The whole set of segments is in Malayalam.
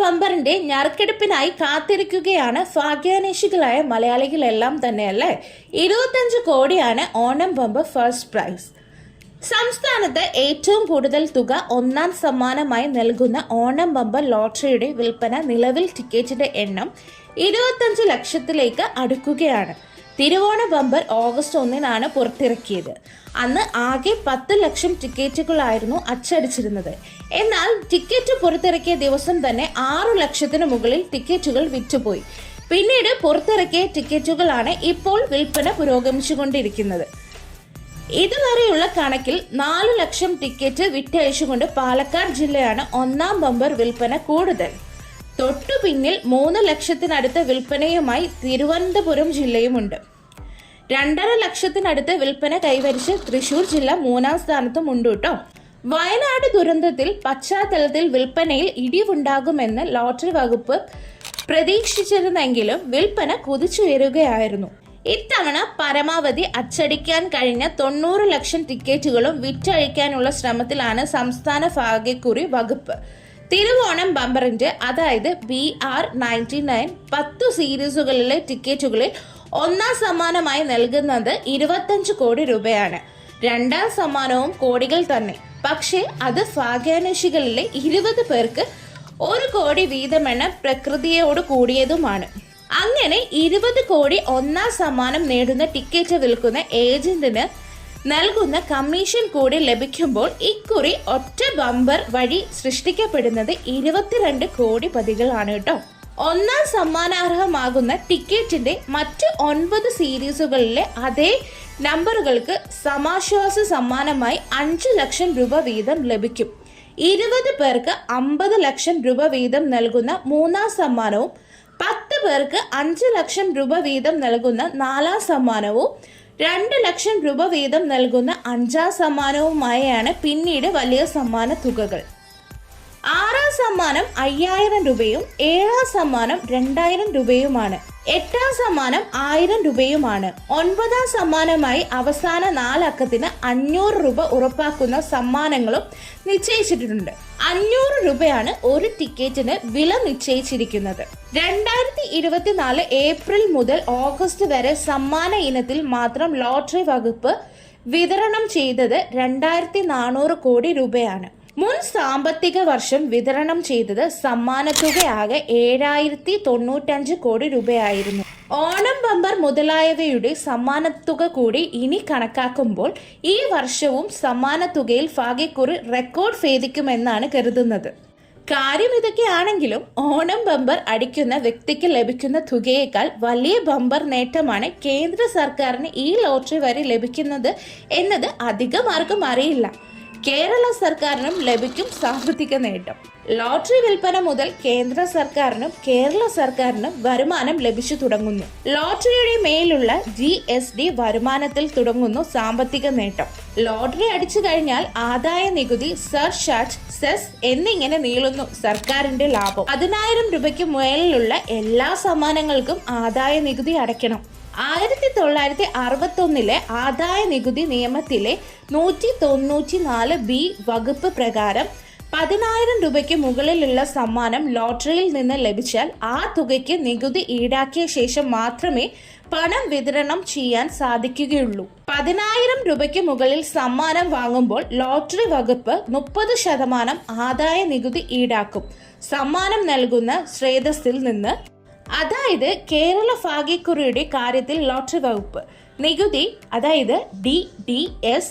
ബമ്പറിന്റെ ഞറുക്കെടുപ്പിനായി കാത്തിരിക്കുകയാണ് ഭാഗ്യാന്വേഷികളായ മലയാളികളെല്ലാം തന്നെയല്ലേ. 25 കോടിയാണ് ഓണം ബമ്പർ ഫസ്റ്റ് പ്രൈസ്. സംസ്ഥാനത്ത് ഏറ്റവും കൂടുതൽ തുക ഒന്നാം സമ്മാനമായി നൽകുന്ന ഓണം ബമ്പർ ലോട്ടറിയുടെ വിൽപ്പന നിലവിൽ ടിക്കറ്റിന്റെ എണ്ണം 25 ലക്ഷത്തിലേക്ക് അടുക്കുകയാണ്. തിരുവോണ ബമ്പർ ഓഗസ്റ്റ് 1 പുറത്തിറക്കിയത്. അന്ന് ആകെ 10 ലക്ഷം ടിക്കറ്റുകളായിരുന്നു അച്ചടിച്ചിരുന്നത്. എന്നാൽ ടിക്കറ്റ് പുറത്തിറക്കിയ ദിവസം തന്നെ 6 ലക്ഷത്തിന് മുകളിൽ ടിക്കറ്റുകൾ വിറ്റുപോയി. പിന്നീട് പുറത്തിറക്കിയ ടിക്കറ്റുകളാണ് ഇപ്പോൾ വിൽപ്പന പുരോഗമിച്ചുകൊണ്ടിരിക്കുന്നത്. ഇതുവരെയുള്ള കണക്കിൽ 4 ലക്ഷം ടിക്കറ്റ് വിറ്റഴിച്ചുകൊണ്ട് പാലക്കാട് ജില്ലയാണ് ഒന്നാം ബമ്പർ വിൽപ്പന കൂടുതൽ. തൊട്ടു പിന്നിൽ 3 ലക്ഷത്തിനടുത്ത് വിൽപ്പനയുമായി തിരുവനന്തപുരം ജില്ലയുമുണ്ട്. 2.5 ലക്ഷത്തിനടുത്ത് വിൽപ്പന കൈവരിച്ച് തൃശൂർ ജില്ല 3-ാം സ്ഥാനത്തും ഉണ്ട് കേട്ടോ. വയനാട് ദുരന്തത്തിൽ പശ്ചാത്തലത്തിൽ വിൽപ്പനയിൽ ഇടിവുണ്ടാകുമെന്ന് ലോട്ടറി വകുപ്പ് പ്രതീക്ഷിച്ചിരുന്നെങ്കിലും വിൽപ്പന കുതിച്ചുയരുകയായിരുന്നു. ഇത്തവണ പരമാവധി അച്ചടിക്കാൻ കഴിഞ്ഞ 90 ലക്ഷം ടിക്കറ്റുകളും വിറ്റഴിക്കാനുള്ള ശ്രമത്തിലാണ് സംസ്ഥാന ഭാഗ്യക്കുറി വകുപ്പ്. തിരുവോണം ബമ്പറിന്റെ അതായത് BR99 10 സീരീസുകളിലെ ടിക്കറ്റുകളിൽ ഒന്നാം സമ്മാനമായി നൽകുന്നത് 25 കോടി രൂപയാണ്. രണ്ടാം സമ്മാനവും കോടികൾ തന്നെ. പക്ഷേ അത് ഭാഗ്യാന്വേഷികളിലെ 20 പേർക്ക് 1 കോടി വീതമെന്ന പ്രകൃതിയോട് കൂടിയതുമാണ്. അങ്ങനെ 20 കോടി ഒന്നാം സമ്മാനം നേടുന്ന ടിക്കറ്റ് വിൽക്കുന്ന ഏജന്റിന് നൽകുന്ന കമ്മീഷൻ കൂടി ലഭിക്കുമ്പോൾ ഇക്കുറി ഒറ്റ ബമ്പർ വഴി സൃഷ്ടിക്കപ്പെടുന്നത് 22 കോടിപതികളാണ് കേട്ടോ. ഒന്നാം സമ്മാനാർഹമാകുന്ന ടിക്കറ്റിന്റെ മറ്റ് 9 സീരീസുകളിലെ അതേ നമ്പറുകൾക്ക് സമാശ്വാസ സമ്മാനമായി 5 ലക്ഷം രൂപ വീതം ലഭിക്കും. 20 പേർക്ക് 50 ലക്ഷം രൂപ വീതം നൽകുന്ന 3-ാം സമ്മാനവും 10 പേർക്ക് 5 ലക്ഷം രൂപ വീതം നൽകുന്ന 4-ാം സമ്മാനവും 2 ലക്ഷം രൂപ വീതം നൽകുന്ന 5-ാം സമ്മാനവുമായാണ് പിന്നീട് വലിയ സമ്മാന തുകകൾ. 6-ാം സമ്മാനം 5000 രൂപയും 7-ാം സമ്മാനം 2000 രൂപയുമാണ്. 8-ാം സമ്മാനം 1000 രൂപയുമാണ്. 9-ാം സമ്മാനമായി അവസാന 4 അക്കത്തിന് 500 രൂപ ഉറപ്പാക്കുന്ന സമ്മാനങ്ങളും നിശ്ചയിച്ചിട്ടുണ്ട്. 500 രൂപയാണ് ഒരു ടിക്കറ്റിന് വില നിശ്ചയിച്ചിരിക്കുന്നത്. 2024 ഏപ്രിൽ മുതൽ ഓഗസ്റ്റ് വരെ സമ്മാന ഇനത്തിൽ മാത്രം ലോട്ടറി വകുപ്പ് വിതരണം ചെയ്തത് 2400 കോടി രൂപയാണ്. മുൻ സാമ്പത്തിക വർഷം വിതരണം ചെയ്തത് സമ്മാനത്തുകയാകെ 7095 കോടി രൂപയായിരുന്നു. ഓണം ബമ്പർ മുതലായവയുടെ സമ്മാനത്തുക കൂടി ഇനി കണക്കാക്കുമ്പോൾ ഈ വർഷവും സമ്മാനത്തുകയിൽ ഭാഗ്യക്കുറി റെക്കോർഡ് ഭേദിക്കുമെന്നാണ് കരുതുന്നത്. കാര്യം ഇതൊക്കെയാണെങ്കിലും ഓണം ബമ്പർ അടിക്കുന്ന വ്യക്തിക്ക് ലഭിക്കുന്ന തുകയേക്കാൾ വലിയ ബമ്പർ നേട്ടമാണ് കേന്ദ്ര സർക്കാരിന് ഈ ലോട്ടറി വരെ ലഭിക്കുന്നത് എന്നത് അധികം ആർക്കും അറിയില്ല. കേരള സർക്കാരിനും ലഭിക്കും സാമ്പത്തിക നേട്ടം. ലോട്ടറി വിൽപ്പന മുതൽ കേന്ദ്ര സർക്കാരിനും കേരള സർക്കാരിനും വരുമാനം ലഭിച്ചു തുടങ്ങുന്നു. ലോട്ടറിയുടെ മേലുള്ള GST വരുമാനത്തിൽ തുടങ്ങുന്നു സാമ്പത്തിക നേട്ടം. ലോട്ടറി അടിച്ചു കഴിഞ്ഞാൽ ആദായ നികുതി, സർചാർജ്, സെസ് എന്നിങ്ങനെ നീളുന്നു സർക്കാരിന്റെ ലാഭം. 10,000 രൂപയ്ക്ക് മുകളിലുള്ള എല്ലാ സമ്മാനങ്ങൾക്കും ആദായ നികുതി അടയ്ക്കണം. 1961 ആദായ നികുതി നിയമത്തിലെ 194B വകുപ്പ് പ്രകാരം 10,000 രൂപയ്ക്ക് മുകളിലുള്ള സമ്മാനം ലോട്ടറിയിൽ നിന്ന് ലഭിച്ചാൽ ആ തുകയ്ക്ക് നികുതി ഈടാക്കിയ ശേഷം മാത്രമേ പണം വിതരണം ചെയ്യാൻ സാധിക്കുകയുള്ളൂ. 10,000 രൂപയ്ക്ക് മുകളിൽ സമ്മാനം വാങ്ങുമ്പോൾ ലോട്ടറി വകുപ്പ് 30% ആദായ നികുതി ഈടാക്കും സമ്മാനം നൽകുന്ന സ്രോതസ്സിൽ നിന്ന്. അതായത് കേരള ഭാഗ്യക്കുറിയുടെ കാര്യത്തിൽ ലോട്ടറി വകുപ്പ് നികുതി അതായത് DDS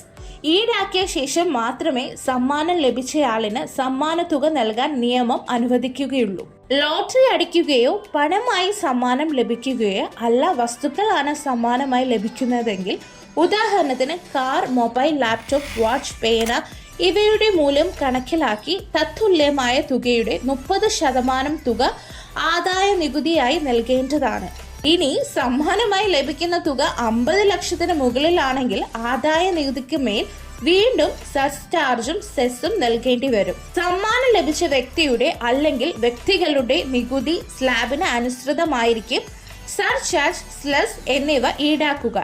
ഈടാക്കിയ ശേഷം മാത്രമേ സമ്മാനം ലഭിച്ചയാളിന് സമ്മാന തുക നൽകാൻ നിയമം അനുവദിക്കുകയുള്ളൂ. ലോട്ടറി അടിക്കുകയോ പണമായി സമ്മാനം ലഭിക്കുകയോ അല്ല വസ്തുക്കളാണ് സമ്മാനമായി ലഭിക്കുന്നതെങ്കിൽ, ഉദാഹരണത്തിന് കാർ, മൊബൈൽ, ലാപ്ടോപ്പ്, വാച്ച്, പേന ഇവയുടെ മൂല്യം കണക്കിലാക്കി തത്തുല്യമായ തുകയുടെ 30% തുക ആദായ നികുതിയായി നൽകേണ്ടതാണ്. ഇനി സമ്മാനമായി ലഭിക്കുന്ന തുക 50 ലക്ഷത്തിന് മുകളിലാണെങ്കിൽ ആദായ നികുതിക്ക് മേൽ വീണ്ടും സർചാർജും സെസ്സും നൽകേണ്ടി വരും. സമ്മാനം ലഭിച്ച വ്യക്തിയുടെ അല്ലെങ്കിൽ വ്യക്തികളുടെ നികുതി സ്ലാബിന് അനുസൃതമായിരിക്കും സർചാർജ്, സ്ലസ് എന്നിവ ഈടാക്കുക.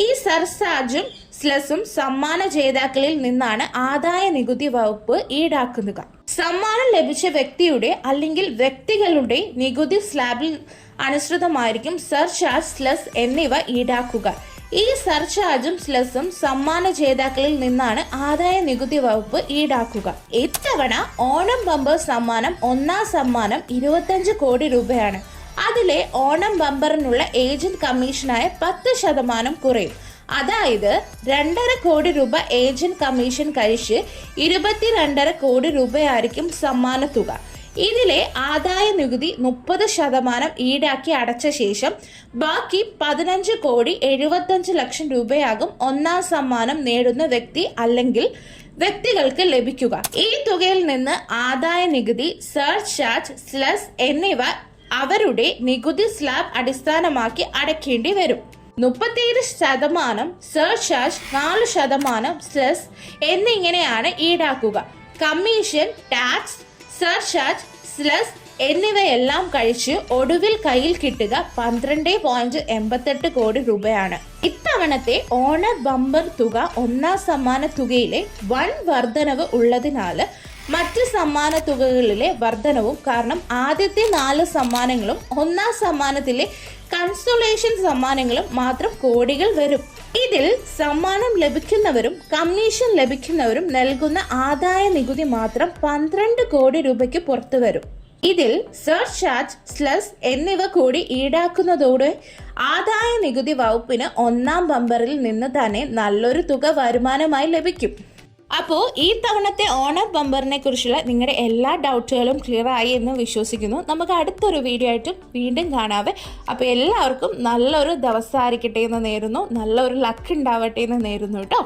ഈ സർചാർജും സ്ലസും സമ്മാന ജേതാക്കളിൽ നിന്നാണ് ആദായ നികുതി വകുപ്പ് ഈടാക്കുക. സമ്മാനം ലഭിച്ച വ്യക്തിയുടെ അല്ലെങ്കിൽ വ്യക്തികളുടെ നികുതി സ്ലാബിൽ അനുസൃതമായിരിക്കും സർചാർജ്, സ്ലെസ് എന്നിവ ഈടാക്കുക. ഈ സർചാർജും സ്ലെസും സമ്മാന ജേതാക്കളിൽ നിന്നാണ് ആദായ നികുതി വകുപ്പ് ഈടാക്കുക. ഇത്തവണ ഓണം ബമ്പർ സമ്മാനം ഒന്നാം സമ്മാനം 25 കോടി രൂപയാണ്. അതിലെ ഓണം ബമ്പറിനുള്ള ഏജന്റ് കമ്മീഷനായ 10% കുറയും. അതായത് 2.5 കോടി രൂപ ഏജന്റ് കമ്മീഷൻ കഴിച്ച് 22.5 കോടി രൂപയായിരിക്കും സമ്മാന തുക. ഇതിലെ ആദായ നികുതി 30% ഈടാക്കി അടച്ച ശേഷം ബാക്കി 15 കോടി 75 ലക്ഷം രൂപയാകും ഒന്നാം സമ്മാനം നേടുന്ന വ്യക്തി അല്ലെങ്കിൽ വ്യക്തികൾക്ക് ലഭിക്കുക. ഈ തുകയിൽ നിന്ന് ആദായ നികുതി, സർചാർജ്, സ്ലെസ് എന്നിവ അവരുടെ നികുതി സ്ലാബ് അടിസ്ഥാനമാക്കി അടയ്ക്കേണ്ടി വരും. 37% സർചാർജ്, 4% സ്ലെസ് എന്നിങ്ങനെയാണ് ഈടാക്കുക. കമ്മീഷൻ, ടാക്സ്, സർചാർജ്, സ്ലെസ് എന്നിവയെല്ലാം കഴിച്ച് ഒടുവിൽ കയ്യിൽ കിട്ടുക 12.88 കോടി രൂപയാണ്. ഇത്തവണത്തെ ഓണർ ബമ്പർ തുക ഒന്നാം സമ്മാന തുകയിലെ വൻ വർധനവ് ഉള്ളതിനാൽ മറ്റ് സമ്മാന തുകകളിലെ വർധനവും കാരണം ആദ്യത്തെ 4 സമ്മാനങ്ങളും ഒന്നാം സമ്മാനത്തിലെ കൺസോളേഷൻ സമ്മാനങ്ങളും മാത്രം കോടികൾ വരും. ഇതിൽ സമ്മാനം ലഭിക്കുന്നവരും കമ്മീഷൻ ലഭിക്കുന്നവരും നൽകുന്ന ആദായ നികുതി മാത്രം 12 കോടി രൂപയ്ക്ക് പുറത്തു വരും. ഇതിൽ സർചാർജ്, സ്ലെസ് എന്നിവ കൂടി ഈടാക്കുന്നതോടെ ആദായ നികുതി വകുപ്പിന് ഒന്നാം ബമ്പറിൽ നിന്ന് തന്നെ നല്ലൊരു തുക വരുമാനമായി ലഭിക്കും. അപ്പോൾ ഈ തവണത്തെ ഓണം ബമ്പറിനെ കുറിച്ചുള്ള നിങ്ങളുടെ എല്ലാ ഡൗട്ടുകളും ക്ലിയർ ആയി എന്ന് വിശ്വസിക്കുന്നു. നമുക്ക് അടുത്തൊരു വീഡിയോ ആയിട്ടും വീണ്ടും കാണാവേ. അപ്പോൾ എല്ലാവർക്കും നല്ലൊരു ദിവസമായിരിക്കട്ടെ എന്ന് നേരുന്നു, നല്ലൊരു ലക്ക് ഉണ്ടാവട്ടെ എന്ന് നേരുന്നു കേട്ടോ.